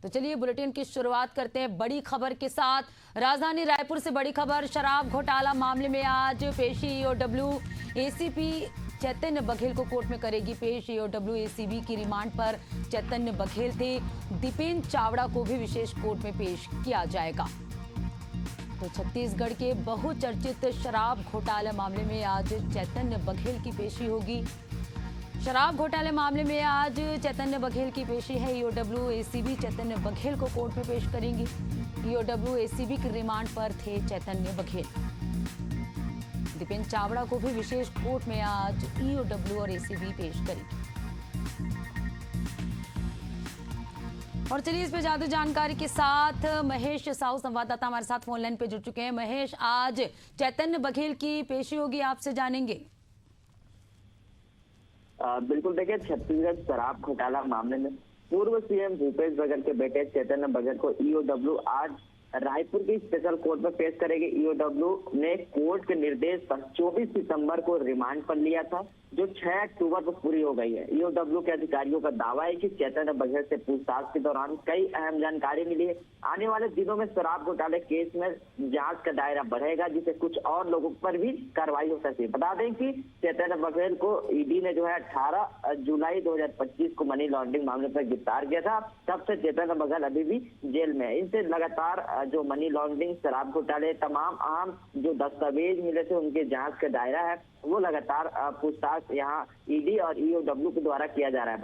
तो चलिए बुलेटिन की शुरुआत करते हैं बड़ी खबर के साथ। राजधानी रायपुर से बड़ी खबर, शराब घोटाला मामले में आज पेशी ईओडब्ल्यू एसीपी चैतन्य बघेल को कोर्ट में करेगी पेश। ईओडब्ल्यू एसीबी की रिमांड पर चैतन्य बघेल थे, दीपेंद्र चावड़ा को भी विशेष कोर्ट में पेश किया जाएगा। तो छत्तीसगढ़ के बहुचर्चित शराब घोटाला मामले में आज चैतन्य बघेल की पेशी होगी। शराब घोटाले मामले में आज चैतन्य बघेल की पेशी है। ईओडब्ल्यू एसीबी चैतन्य बघेल को कोर्ट में पेश करेंगी। ईओडब्ल्यू एसीबी की रिमांड पर थे चैतन्य बघेल। दीपेंद्र चावड़ा को भी विशेष कोर्ट में आज ईओडब्ल्यू और एसीबी पेश करेगी। और चलिए इस पे ज्यादा जानकारी के साथ महेश साहू संवाददाता हमारे साथ फोन लाइन पे जुड़ चुके हैं। महेश, आज चैतन्य बघेल की पेशी होगी, आपसे जानेंगे। बिल्कुल, देखिए छत्तीसगढ़ शराब घोटाला मामले में पूर्व सीएम भूपेश बघेल के बेटे चैतन्य बघेल को ईओडब्ल्यू आज रायपुर की स्पेशल कोर्ट में पेश करेगी। ईओडब्ल्यू ने कोर्ट के निर्देश पर 24 सितंबर को रिमांड पर लिया था, जो 6 अक्टूबर को पूरी हो गई है। ईओडब्ल्यू के अधिकारियों का दावा है कि चैतन्य बघेल से पूछताछ के दौरान कई अहम जानकारी मिली है। आने वाले दिनों में शराब घोटाले केस में जांच का दायरा बढ़ेगा, जिससे कुछ और लोगों पर भी कार्रवाई हो सकती है। बता दें कि चैतन्य बघेल को ईडी ने जो है 18 जुलाई 2025 को मनी लॉन्ड्रिंग मामले पर गिरफ्तार किया था। तब से चैतन्य बघेल अभी भी जेल में है। इनसे लगातार जो मनी लॉन्ड्रिंग, शराब घोटाले, तमाम अहम जो दस्तावेज मिले थे उनके जांच का दायरा है, वो लगातार पूछताछ यहाँ ईडी और ईओडब्ल्यू के द्वारा किया जा रहा है।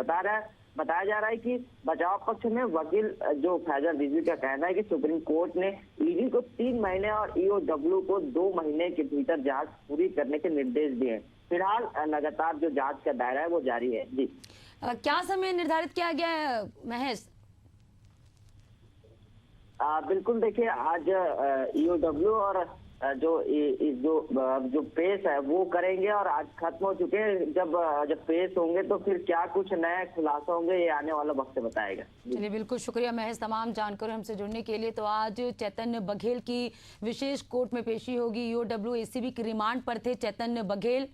बताया जा रहा है कि बचाव पक्ष में वकील जो फैजल रिजवी का कहना है कि सुप्रीम कोर्ट ने ईडी को 3 महीने और ईओडब्ल्यू को 2 महीने के भीतर जांच पूरी करने के निर्देश दिए हैं। फिलहाल लगातार जो जांच का दायरा है वो जारी है। जी, क्या समय निर्धारित किया गया है महेश? बिल्कुल, देखिए आज ईओडब्ल्यू और जो पेश है वो करेंगे और आज खत्म हो चुके हैं। जब पेश होंगे तो फिर क्या कुछ नए खुलासा होंगे, ये आने वाला वक्त बताएगा। चलिए, बिल्कुल शुक्रिया महेश तमाम जानकारी हमसे जुड़ने के लिए। तो आज चैतन्य बघेल की विशेष कोर्ट में पेशी होगी। ईओडब्ल्यू एसीबी की रिमांड पर थे चैतन्य बघेल।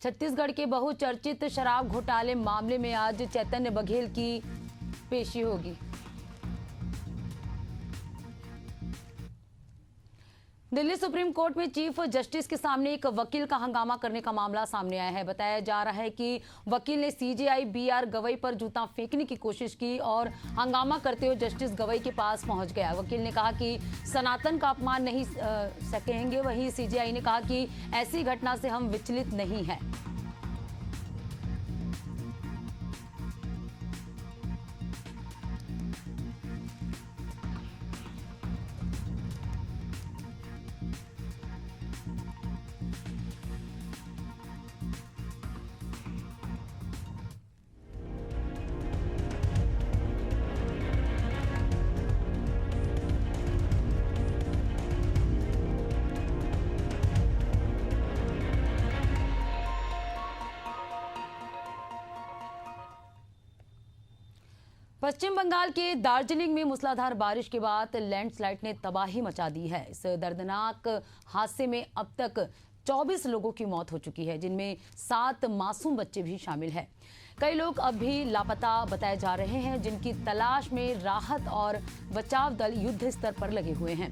छत्तीसगढ़ के बहुचर्चित शराब घोटाले मामले में आज चैतन्य बघेल की पेशी होगी। दिल्ली सुप्रीम कोर्ट में चीफ जस्टिस के सामने एक वकील का हंगामा करने का मामला सामने आया है। बताया जा रहा है कि वकील ने सीजेआई बीआर गवई पर जूता फेंकने की कोशिश की और हंगामा करते हुए जस्टिस गवई के पास पहुंच गया। वकील ने कहा कि सनातन का अपमान नहीं सकेंगे। वहीं सीजेआई ने कहा कि ऐसी घटना से हम विचलित नहीं हैं। पश्चिम बंगाल के दार्जिलिंग में मूसलाधार बारिश के बाद लैंडस्लाइड ने तबाही मचा दी है। इस दर्दनाक हादसे में अब तक 24 लोगों की मौत हो चुकी है, जिनमें 7 मासूम बच्चे भी शामिल हैं। कई लोग अब भी लापता बताए जा रहे हैं, जिनकी तलाश में राहत और बचाव दल युद्ध स्तर पर लगे हुए हैं।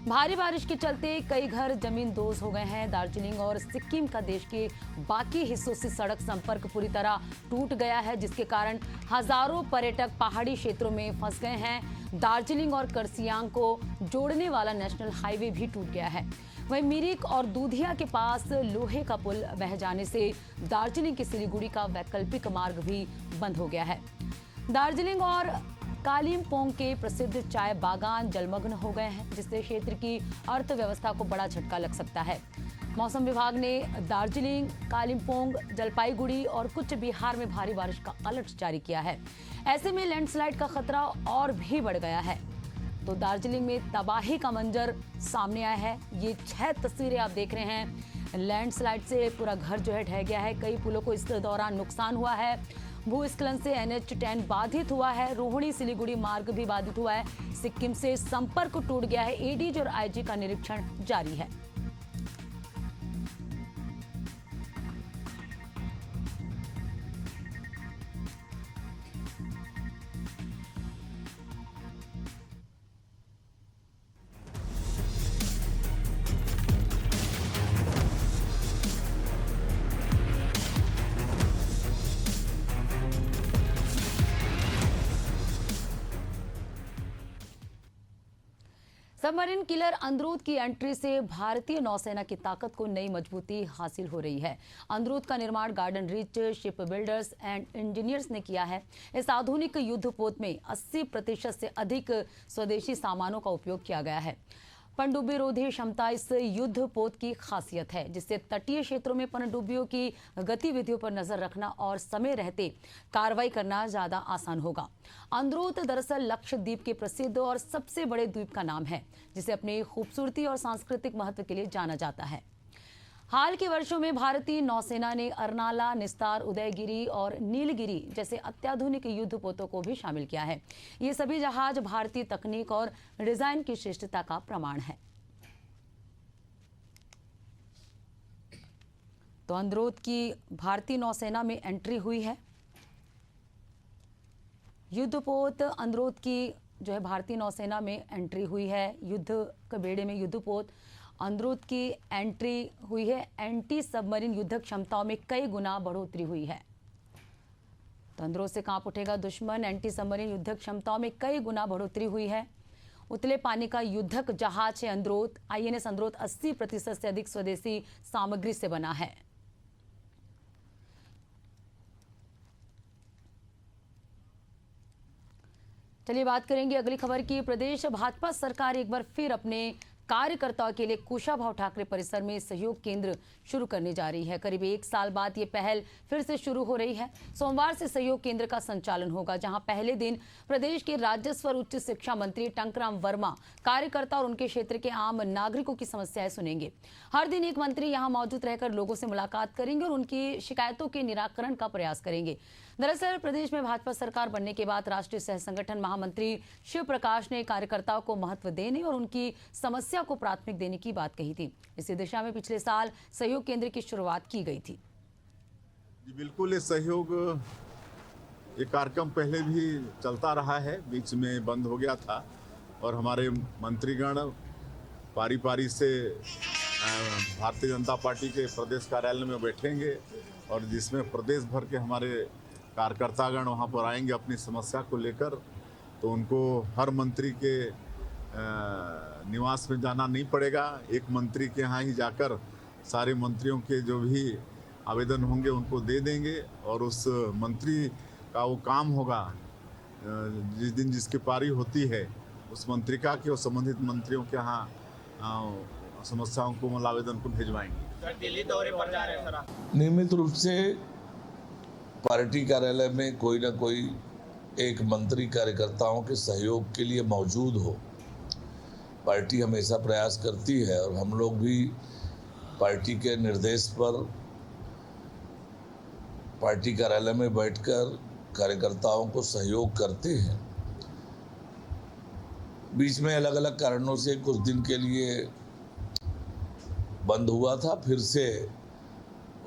भारी बारिश के चलते कई घर जमींदोज हो गए हैं। दार्जिलिंग और सिक्किम का देश के बाकी हिस्सों से सड़क संपर्क पूरी तरह टूट गया है, जिसके कारण हजारों पर्यटक पहाड़ी क्षेत्रों में फंस गए हैं। दार्जिलिंग और करसियांग को जोड़ने वाला नेशनल हाईवे भी टूट गया है। वहीं मिरिक और दूधिया के पास लोहे का पुल बह जाने से दार्जिलिंग के सिलीगुड़ी का वैकल्पिक मार्ग भी बंद हो गया है। दार्जिलिंग और कालिम्पोंग के प्रसिद्ध चाय बागान जलमग्न हो गए हैं, जिससे क्षेत्र की अर्थव्यवस्था को बड़ा झटका लग सकता है। मौसम विभाग ने दार्जिलिंग, कालिम्पोंग, जलपाईगुड़ी और कुछ बिहार में भारी बारिश का अलर्ट जारी किया है। ऐसे में लैंडस्लाइड का खतरा और भी बढ़ गया है। तो दार्जिलिंग में तबाही का मंजर सामने आया है। ये 6 तस्वीरें आप देख रहे हैं। लैंडस्लाइड से पूरा घर जो है ढह गया है। कई पुलों को इस दौरान नुकसान हुआ है। भूस्खलन से NH10 बाधित हुआ है। रोहिणी सिलीगुड़ी मार्ग भी बाधित हुआ है। सिक्किम से संपर्क टूट गया है। एडीजी और आईजी का निरीक्षण जारी है। सबमरीन किलर अंद्रूद की एंट्री से भारतीय नौसेना की ताकत को नई मजबूती हासिल हो रही है। अंद्रूद का निर्माण garden rich ship builders and engineers ने किया है। इस आधुनिक युद्धपोत में 80% से अधिक स्वदेशी सामानों का उपयोग किया गया है। पनडुब्बी रोधी क्षमता इस युद्धपोत की खासियत है, जिससे तटीय क्षेत्रों में पनडुब्बियों की गतिविधियों पर नजर रखना और समय रहते कार्रवाई करना ज्यादा आसान होगा। अंद्रूद दरअसल लक्षद्वीप के प्रसिद्ध और सबसे बड़े द्वीप का नाम है, जिसे अपनी खूबसूरती और सांस्कृतिक महत्व के लिए जाना जाता है। हाल के वर्षों में भारतीय नौसेना ने अर्नाला, निस्तार, उदयगिरी और नीलगिरी जैसे अत्याधुनिक युद्धपोतों को भी शामिल किया है। ये सभी जहाज भारतीय तकनीक और डिजाइन की श्रेष्ठता का प्रमाण है। तो अंद्रूद की भारतीय नौसेना में एंट्री हुई है। युद्धपोत अंद्रूद की जो है भारतीय नौसेना में एंट्री हुई है। युद्ध के बेड़े में युद्धपोत अंद्रूद की एंट्री हुई है। एंटी सबमरीन युद्ध क्षमताओं में कई गुना बढ़ोतरी हुई है। तो अंद्रूद से कांप उठेगा दुश्मन। एंटी सबमरीन युद्ध क्षमताओं में कई गुना बढ़ोतरी हुई है। उतले पानी का युद्धक जहाज है अंद्रूद। INS अंद्रूद 80% से अधिक स्वदेशी सामग्री से बना है। चलिए बात करेंगे अगली खबर की। प्रदेश भाजपा सरकार एक बार फिर अपने कार्यकर्ताओं के लिए कुशाभाऊ ठाकरे परिसर में सहयोग केंद्र शुरू करने जा रही है। करीब 1 साल बाद ये पहल फिर से शुरू हो रही है। सोमवार से सहयोग केंद्र का संचालन होगा, जहां पहले दिन प्रदेश के राजस्व और उच्च शिक्षा मंत्री टंकराम वर्मा कार्यकर्ता और उनके क्षेत्र के आम नागरिकों की समस्याएं सुनेंगे। हर दिन एक मंत्री यहां मौजूद रहकर लोगों से मुलाकात करेंगे और उनकी शिकायतों के निराकरण का प्रयास करेंगे। दरअसल प्रदेश में भाजपा सरकार बनने के बाद राष्ट्रीय सह संगठन महामंत्री शिव प्रकाश ने कार्यकर्ताओं को महत्व देने और उनकी समस्या को प्राथमिक देने की बात कही थी। इसी दिशा में पिछले साल सहयोग केंद्र की शुरुआत की गई थी। जी बिल्कुल, ये सहयोग ये कार्यक्रम पहले भी चलता रहा है, बीच में बंद हो गया था और हमारे मंत्रीगण पारी पारी से भारतीय जनता पार्टी के प्रदेश कार्यालय में बैठेंगे और जिसमें प्रदेश भर के हमारे कार्यकर्तागण वहाँ पर आएंगे अपनी समस्या को लेकर। तो उनको हर मंत्री के निवास में जाना नहीं पड़ेगा। एक मंत्री के यहाँ ही जाकर सारे मंत्रियों के जो भी आवेदन होंगे उनको दे देंगे और उस मंत्री का वो काम होगा, जिस दिन जिसकी पारी होती है उस मंत्रिका के और संबंधित मंत्रियों के यहाँ समस्याओं को मतलब आवेदन को भिजवाएंगे। सर दिल्ली दौरे पर जा रहे हैं सर। नियमित रूप से पार्टी कार्यालय में कोई ना कोई एक मंत्री कार्यकर्ताओं के सहयोग के लिए मौजूद हो। पार्टी हमेशा प्रयास करती है और हम लोग भी पार्टी के निर्देश पर पार्टी कार्यालय में बैठकर कार्यकर्ताओं को सहयोग करते हैं। बीच में अलग अलग कारणों से कुछ दिन के लिए बंद हुआ था, फिर से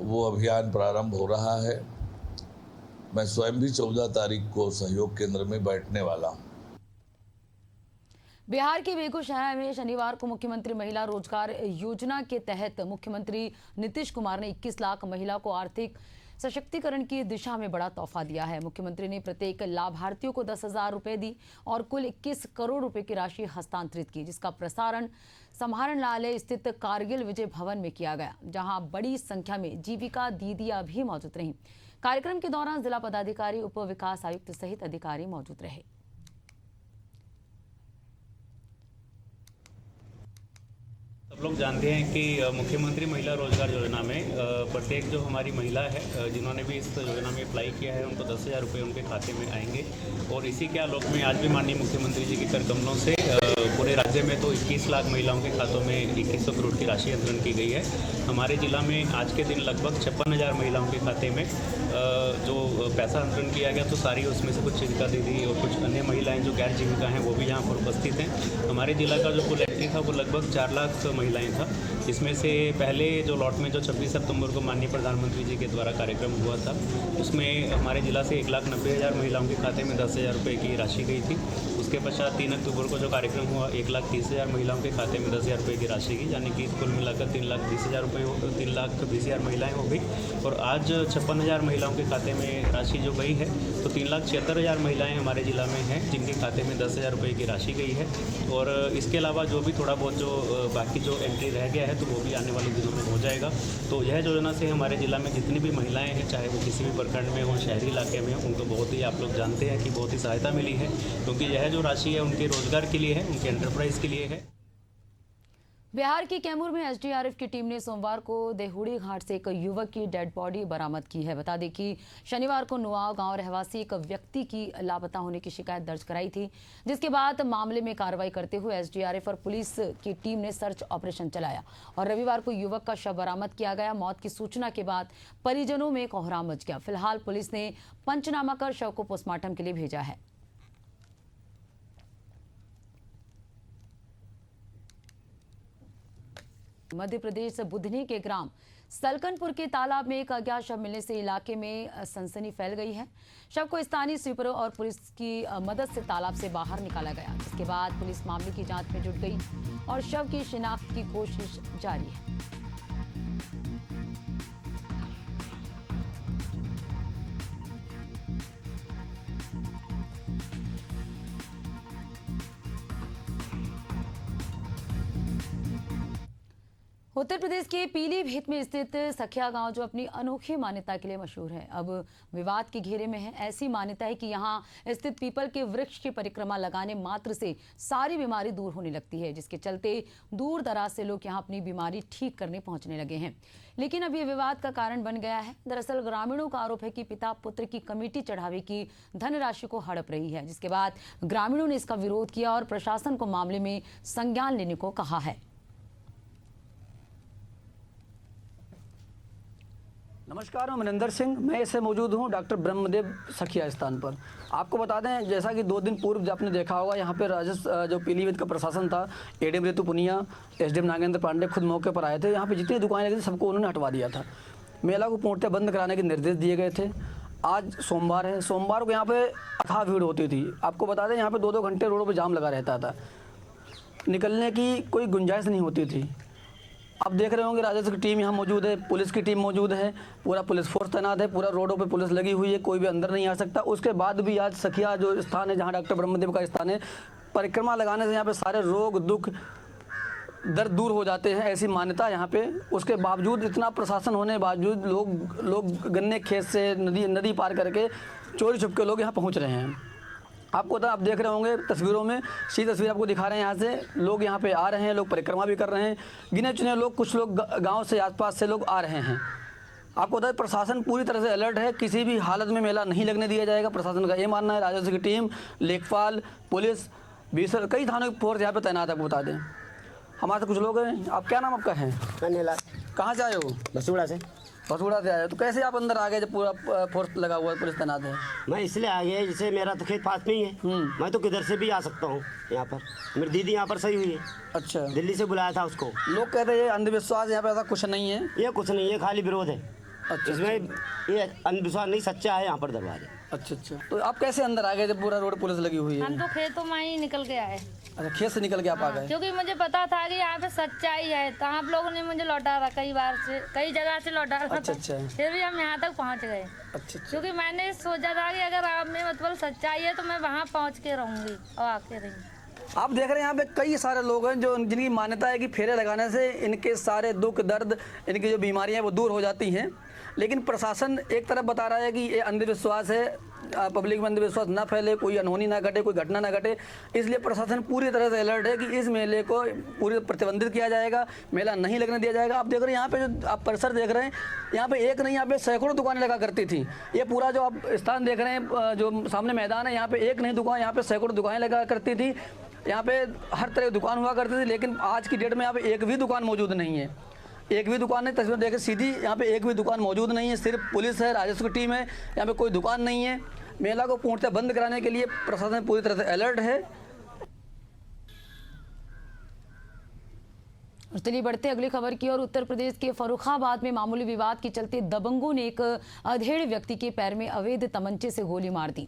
वो अभियान प्रारंभ हो रहा है। मैं स्वयं भी 14 तारीख को सहयोग केंद्र में बैठने वाला हूँ। बिहार के बेगूसराय में शनिवार को मुख्यमंत्री महिला रोजगार योजना के तहत मुख्यमंत्री नीतीश कुमार ने 21 लाख महिला को आर्थिक सशक्तिकरण की दिशा में बड़ा तोहफा दिया है। मुख्यमंत्री ने प्रत्येक लाभार्थियों को 10,000 रुपए दी और कुल 21 करोड़ रुपए की राशि हस्तांतरित की, जिसका प्रसारण समाहरणालय स्थित कारगिल विजय भवन में किया गया, जहां बड़ी संख्या में जीविका दीदियां भी मौजूद रहीं। कार्यक्रम के दौरान जिला पदाधिकारी, उप विकास आयुक्त सहित अधिकारी मौजूद रहे। सब लोग जानते हैं कि मुख्यमंत्री महिला रोजगार योजना में प्रत्येक जो हमारी महिला है जिन्होंने भी इस योजना में अप्लाई किया है उनको 10,000 रुपये उनके खाते में आएंगे। और इसी के आलोक में आज भी माननीय मुख्यमंत्री जी के कर कमलों से पूरे राज्य में तो 21 लाख महिलाओं के खातों में 2100 करोड़ की राशि अंतरण की गई है। हमारे जिला में आज के दिन लगभग 56,000 महिलाओं के खाते में जो पैसा अंतरण किया गया, तो सारी उसमें से कुछ जीविका दीदी और कुछ अन्य महिलाएं जो गैर जीविका हैं वो भी यहाँ पर उपस्थित हैं। हमारे जिला का जो कुल एंट्री था वो लगभग 4 लाख महिलाएं था। इसमें से पहले जो लॉट में जो 26 सितंबर को माननीय प्रधानमंत्री जी के द्वारा कार्यक्रम हुआ था, उसमें हमारे जिला से 1,90,000 महिलाओं के खाते में 10,000 रुपये की राशि गई थी। इसके पश्चात 3 अक्टूबर को जो कार्यक्रम हुआ 1,30,000 महिलाओं के खाते में 10,000 रुपये की राशि की, यानी कि कुल मिलाकर 3,20,000 रुपये 3,20,000 महिलाएं हो गई। और आज 56,000 महिलाओं के खाते में राशि जो गई है, तो 3,76,000 महिलाएं हमारे ज़िला में हैं जिनके खाते में 10,000 रुपये की राशि गई है। और इसके अलावा जो भी थोड़ा बहुत जो बाकी जो एंट्री रह गया है तो वो भी आने वाले दिनों में हो जाएगा। तो यह योजना से हमारे ज़िला में जितनी भी महिलाएं हैं, चाहे वो किसी भी प्रखंड में हो, शहरी इलाके में हो, उनको बहुत ही, आप लोग जानते हैं कि बहुत ही सहायता मिली है, क्योंकि यह जो राशि है उनके रोजगार के लिए है, उनके एंटरप्राइज के लिए है। बिहार के कैमूर में एसडीआरएफ की टीम ने सोमवार को देहुड़ी घाट से एक युवक की डेड बॉडी बरामद की है। बता दें कि शनिवार को नुआव गांव रहवासी एक व्यक्ति की लापता होने की शिकायत दर्ज कराई थी, जिसके बाद मामले में कार्रवाई करते हुए एसडीआरएफ और पुलिस की टीम ने सर्च ऑपरेशन चलाया और रविवार को युवक का शव बरामद किया गया। मौत की सूचना के बाद परिजनों में कोहराम मच गया। फिलहाल पुलिस ने पंचनामा कर शव को पोस्टमार्टम के लिए भेजा है। मध्य प्रदेश बुधनी के ग्राम सलकनपुर के तालाब में एक अज्ञात शव मिलने से इलाके में सनसनी फैल गई है। शव को स्थानीय स्वीपरों और पुलिस की मदद से तालाब से बाहर निकाला गया, जिसके बाद पुलिस मामले की जांच में जुट गई और शव की शिनाख्त की कोशिश जारी है। उत्तर प्रदेश के पीलीभीत में स्थित सखिया गांव जो अपनी अनोखी मान्यता के लिए मशहूर है, अब विवाद के घेरे में है। ऐसी मान्यता है कि यहां स्थित पीपल के वृक्ष की परिक्रमा लगाने मात्र से सारी बीमारी दूर होने लगती है, जिसके चलते दूर दराज से लोग यहां अपनी बीमारी ठीक करने पहुंचने लगे हैं। लेकिन अब ये विवाद का कारण बन गया है। दरअसल ग्रामीणों का आरोप है कि पिता पुत्र की कमेटी चढ़ावे की धनराशि को हड़प रही है, जिसके बाद ग्रामीणों ने इसका विरोध किया और प्रशासन को मामले में संज्ञान लेने को कहा है। नमस्कार, मैं मनिंदर सिंह। मैं इससे मौजूद हूँ डॉक्टर ब्रह्मदेव सखिया स्थान पर। आपको बता दें, जैसा कि 2 दिन पूर्व आपने देखा होगा, यहाँ पे जो पीलीभीत का प्रशासन था, एडीएम ऋतु पुनिया, एसडीएम नागेंद्र पांडे खुद मौके पर आए थे। यहाँ पे जितनी दुकानें लगी थी सबको उन्होंने हटवा दिया था। मेला को पूर्णतः बंद कराने के निर्देश दिए गए थे। आज सोमवार है, सोमवार को यहाँ पे अथाह भीड़ होती थी। आपको बता दें, यहाँ पे 2-2 घंटे रोडों पर जाम लगा रहता था, निकलने की कोई गुंजाइश नहीं होती थी। आप देख रहे होंगे राजस्व की टीम यहाँ मौजूद है, पुलिस की टीम मौजूद है, पूरा पुलिस फोर्स तैनात है, पूरा रोडों पे पुलिस लगी हुई है, कोई भी अंदर नहीं आ सकता। उसके बाद भी आज सखिया जो स्थान है, जहाँ डॉक्टर ब्रह्मदेव का स्थान है, परिक्रमा लगाने से यहाँ पे सारे रोग दुख दर्द दूर हो जाते हैं, ऐसी मान्यता यहाँ पे। उसके बावजूद, इतना प्रशासन होने के बावजूद लोग गन्ने खेत से नदी पार करके चोरी छुप के लोग यहाँ पहुँच रहे हैं। आपको तो आप देख रहे होंगे तस्वीरों में, सीधी तस्वीर आपको दिखा रहे हैं। यहाँ से लोग यहाँ पे आ रहे हैं, लोग परिक्रमा भी कर रहे हैं। गिने चुने लोग, कुछ लोग गांव से आसपास से लोग आ रहे हैं। आपको बता दें, प्रशासन पूरी तरह से अलर्ट है, किसी भी हालत में मेला नहीं लगने दिया जाएगा। प्रशासन का ये मानना है। राजस्व की टीम, लेखपाल, पुलिस, बीसर, कई थानों की फोर्स यहाँ पे तैनात है। आपको बता दें, हमारे कुछ लोग हैं। आप क्या नाम आपका है? कहाँ से आए हो? बसूड़ा से। बसूड़ा से आए हो, तो कैसे आप अंदर आ गए जब पूरा फोर्स लगा हुआ है, पुलिस तैनात है? मैं इसलिए आ गया, जैसे मेरा तो खेत पास में ही है, मैं तो किधर से भी आ सकता हूँ यहाँ पर। मेरी दीदी यहाँ पर सही हुई है। अच्छा, दिल्ली से बुलाया था उसको। लोग कहते हैं ये अंधविश्वास, यहाँ पे ऐसा कुछ नहीं है। ये कुछ नहीं है, खाली विरोध है। अच्छा, इसमें ये अंधविश्वास नहीं, सच्चा है यहाँ पर दरबार। अच्छा, तो आप कैसे अंदर आ गए जब पूरा रोड पुलिस लगी हुई है? हम तो खेतों में ही निकल के आए। अच्छा, खेत से निकल के आप आ गए? क्योंकि मुझे पता था कि यहाँ पे सच्चाई है, तो आप लोगों ने मुझे लौटा रहा, कई बार से, कई जगह से लौटा रहा। अच्छा। फिर भी हम यहाँ तक पहुँच गए। अच्छा। क्योंकि मैंने सोचा था कि अगर आप में मतलब सच्चाई है तो मैं वहाँ पहुँच के रहूँगी और आके रहूँगी। आप देख रहे हैं यहाँ पे कई सारे लोग हैं जो जिनकी मान्यता है कि फेरे लगाने से इनके सारे दुख दर्द, इनकी जो बीमारियां हैं वो दूर हो जाती हैं। लेकिन प्रशासन एक तरफ बता रहा है कि ये अंधविश्वास है, पब्लिक में अंधविश्वास ना फैले, कोई अनहोनी ना घटे, कोई घटना ना घटे। इसलिए प्रशासन पूरी तरह से अलर्ट है कि इस मेले को पूरी प्रतिबंधित किया जाएगा, मेला नहीं लगने दिया जाएगा। आप देख रहे हैं यहाँ पे जो आप परिसर देख रहे हैं, यहाँ पे एक नहीं, यहाँ पे सैकड़ों दुकानें लगा करती थी। ये पूरा जो आप स्थान देख रहे हैं, जो सामने मैदान है, यहाँ पे एक नहीं दुकान, यहाँ पे सैकड़ों दुकानें लगा करती थी। यहाँ पे हर तरह की दुकान हुआ करती थी। लेकिन आज की डेट में यहाँ पे एक भी दुकान मौजूद नहीं है, एक भी दुकान नहीं। तस्वीर देखें सीधी, यहाँ पे एक भी दुकान मौजूद नहीं है। सिर्फ पुलिस है, राजस्व की टीम है, यहाँ पे कोई दुकान नहीं है। मेला को पूर्णतः बंद कराने के लिए प्रशासन पूरी तरह से अलर्ट है। और चलिए बढ़ते अगली खबर की ओर। उत्तर प्रदेश के फर्रुखाबाद में मामूली विवाद के चलते दबंगों ने एक अधेड़ व्यक्ति के पैर में अवैध तमंचे से गोली मार दी,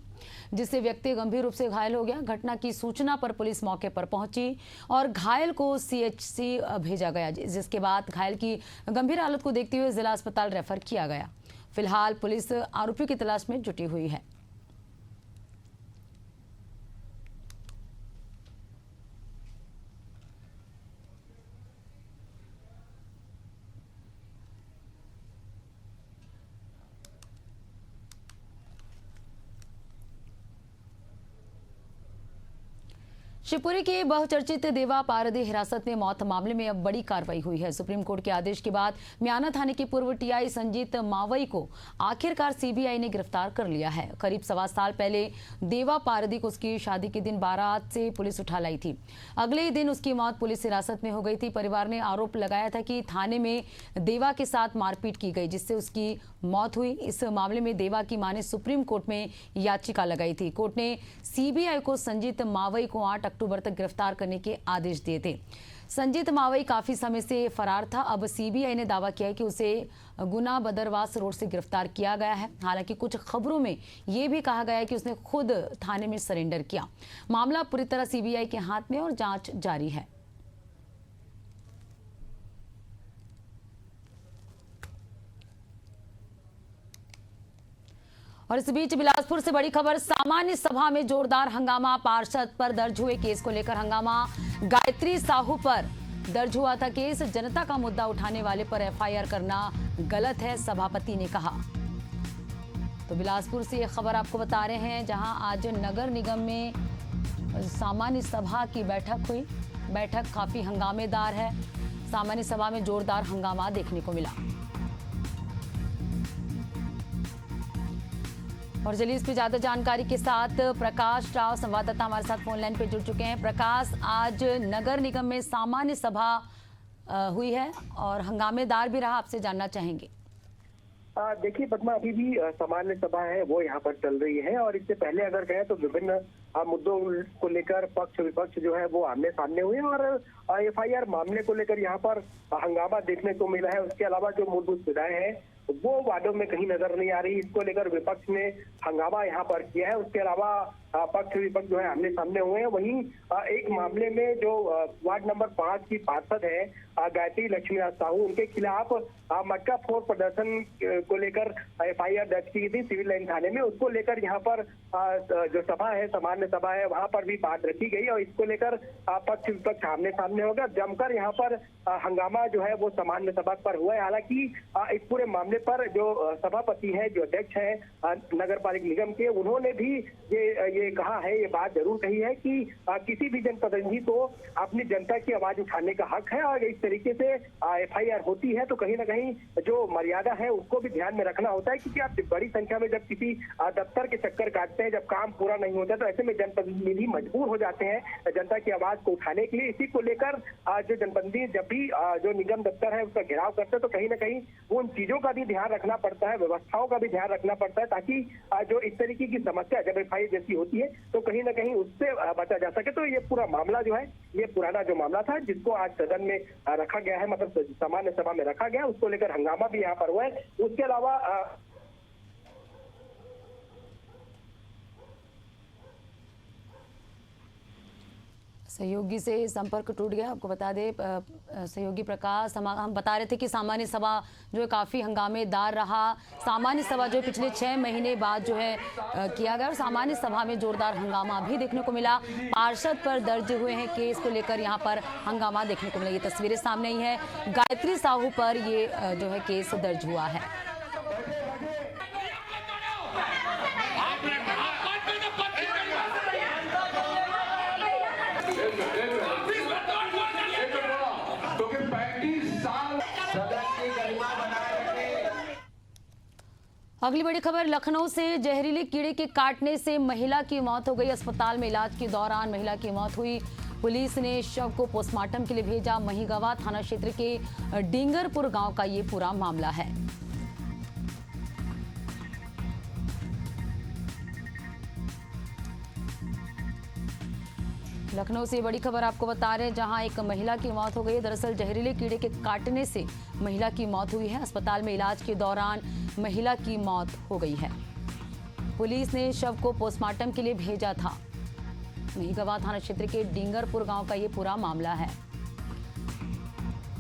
जिससे व्यक्ति गंभीर रूप से घायल हो गया। घटना की सूचना पर पुलिस मौके पर पहुंची और घायल को सीएचसी भेजा गया, जिसके बाद घायल की गंभीर हालत को देखते हुए जिला अस्पताल रेफर किया गया। फिलहाल पुलिस आरोपी की तलाश में जुटी हुई है। शिवपुरी के बहुचर्चित देवा पारदी हिरासत में मौत मामले में अब बड़ी कार्रवाई हुई है। सुप्रीम कोर्ट के आदेश के बाद म्याना थाने के पूर्व टीआई संजीत मावई को आखिरकार सीबीआई ने गिरफ्तार कर लिया है। करीब 1.25 साल पहले देवा पारदी को उसकी शादी के दिन बारात से पुलिस उठा लाई थी। अगले ही दिन उसकी मौत पुलिस हिरासत में हो गई थी। परिवार ने आरोप लगाया था कि थाने में देवा के साथ मारपीट की गई, जिससे उसकी मौत हुई। इस मामले में देवा की मां ने सुप्रीम कोर्ट में याचिका लगाई थी। कोर्ट ने सीबीआई को संजीत मावई को 8 अक्टूबर तक गिरफ्तार करने के आदेश दिए थे। संजीत मावई काफी समय से फरार था। अब सीबीआई ने दावा किया है कि उसे गुना बदरवास रोड से गिरफ्तार किया गया है। हालांकि कुछ खबरों में यह भी कहा गया है कि उसने खुद थाने में सरेंडर किया। मामला पूरी तरह सीबीआई के हाथ में और जांच जारी है। और इस बीच बिलासपुर से बड़ी खबर। सामान्य सभा में जोरदार हंगामा। पार्षद पर दर्ज हुए केस को लेकर हंगामा। गायत्री साहू पर दर्ज हुआ था केस। जनता का मुद्दा उठाने वाले पर एफआईआर करना गलत है, सभापति ने कहा। तो बिलासपुर से ये खबर आपको बता रहे हैं, जहां आज नगर निगम में सामान्य सभा की बैठक हुई। बैठक काफी हंगामेदार है। सामान्य सभा में जोरदार हंगामा देखने को मिला। और चलिए इस पे ज्यादा जानकारी के साथ प्रकाश राव संवाददाता हमारे साथ फोन लाइन पे जुड़ चुके हैं। प्रकाश, आज नगर निगम में सामान्य सभा हुई है और हंगामेदार भी रहा, आपसे जानना चाहेंगे। देखिए पद्मा, अभी भी सामान्य सभा है वो यहाँ पर चल रही है और इससे पहले अगर कहें तो विभिन्न मुद्दों को लेकर पक्ष विपक्ष जो है वो आमने सामने हुए और एफआईआर मामले को लेकर यहाँ पर हंगामा देखने को मिला है। उसके अलावा जो मूलभूत सुविधाएं हैं वो वार्डों में कहीं नजर नहीं आ रही। इसको लेकर विपक्ष ने हंगामा यहाँ पर किया है। उसके अलावा पक्ष विपक्ष जो है आमने सामने हुए हैं। वहीं एक मामले में जो वार्ड नंबर 5 की पार्षद है गायत्री लक्ष्मीनाथ साहू, उनके खिलाफ मटका फोड़ प्रदर्शन को लेकर एफआईआर दर्ज की थी सिविल लाइन थाने में। उसको लेकर यहाँ पर जो सभा है, सामान्य सभा है, वहां पर भी बात रखी गई और इसको लेकर पक्ष विपक्ष आमने सामने होगा। जमकर यहाँ पर हंगामा जो है वो सामान्य सभा पर हुआ है। हालांकि इस पूरे मामले पर जो सभापति है, जो अध्यक्ष है नगर पालिका निगम के, उन्होंने भी ये कहा है, ये बात जरूर कही है कि किसी भी जनप्रतिनिधि को अपनी जनता की आवाज उठाने का हक है और इस तरीके से एफआईआर होती है तो कहीं ना कहीं जो मर्यादा है उसको भी ध्यान में रखना होता है। क्योंकि आप बड़ी संख्या में जब किसी दफ्तर के चक्कर काटते हैं, जब काम पूरा नहीं होता तो ऐसे में जनप्रतिनिधि मजबूर हो जाते हैं जनता की आवाज को उठाने के लिए। इसी को लेकर जो जनप्रतिनिधि जब भी जो निगम दफ्तर है उसका घेराव करते हैं तो कहीं ना कहीं वो उन चीजों का भी ध्यान रखना पड़ता है, व्यवस्थाओं का भी ध्यान रखना पड़ता है, ताकि जो इस तरीके की समस्या जब एफआईआर जैसी होती है तो कहीं ना कहीं उससे बचा जा सके। तो ये पूरा मामला जो है, ये पुराना जो मामला था जिसको आज सदन में रखा गया है, मतलब सामान्य सभा में रखा गया, उसको लेकर हंगामा भी यहाँ पर हुआ है। उसके अलावा सहयोगी से संपर्क टूट गया। आपको बता दें सहयोगी प्रकाश, हम बता रहे थे कि सामान्य सभा जो है काफ़ी हंगामेदार रहा। सामान्य सभा जो है पिछले 6 महीने बाद जो है किया गया और सामान्य सभा में जोरदार हंगामा भी देखने को मिला। पार्षद पर दर्ज हुए हैं केस को लेकर यहाँ पर हंगामा देखने को मिला। ये तस्वीरें सामने आई है। गायत्री साहू पर ये जो है केस दर्ज हुआ है। अगली बड़ी खबर लखनऊ से। जहरीले कीड़े के काटने से महिला की मौत हो गई। अस्पताल में इलाज के दौरान महिला की मौत हुई। पुलिस ने शव को पोस्टमार्टम के लिए भेजा। महिगवा थाना क्षेत्र के डिंगरपुर गांव का ये पूरा मामला है। लखनऊ से बड़ी खबर आपको बता रहे हैं, जहां एक महिला की मौत हो गई है। दरअसल जहरीले कीड़े के काटने से महिला की मौत हुई है। अस्पताल में इलाज के दौरान महिला की मौत हो गई है। पुलिस ने शव को पोस्टमार्टम के लिए भेजा था। महिगवा थाना क्षेत्र के डिंगरपुर गांव का ये पूरा मामला है।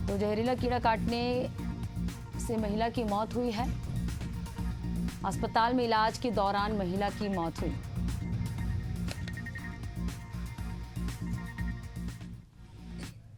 तो जहरीला कीड़ा काटने से महिला की मौत हुई है। अस्पताल में इलाज के दौरान महिला की मौत हुई।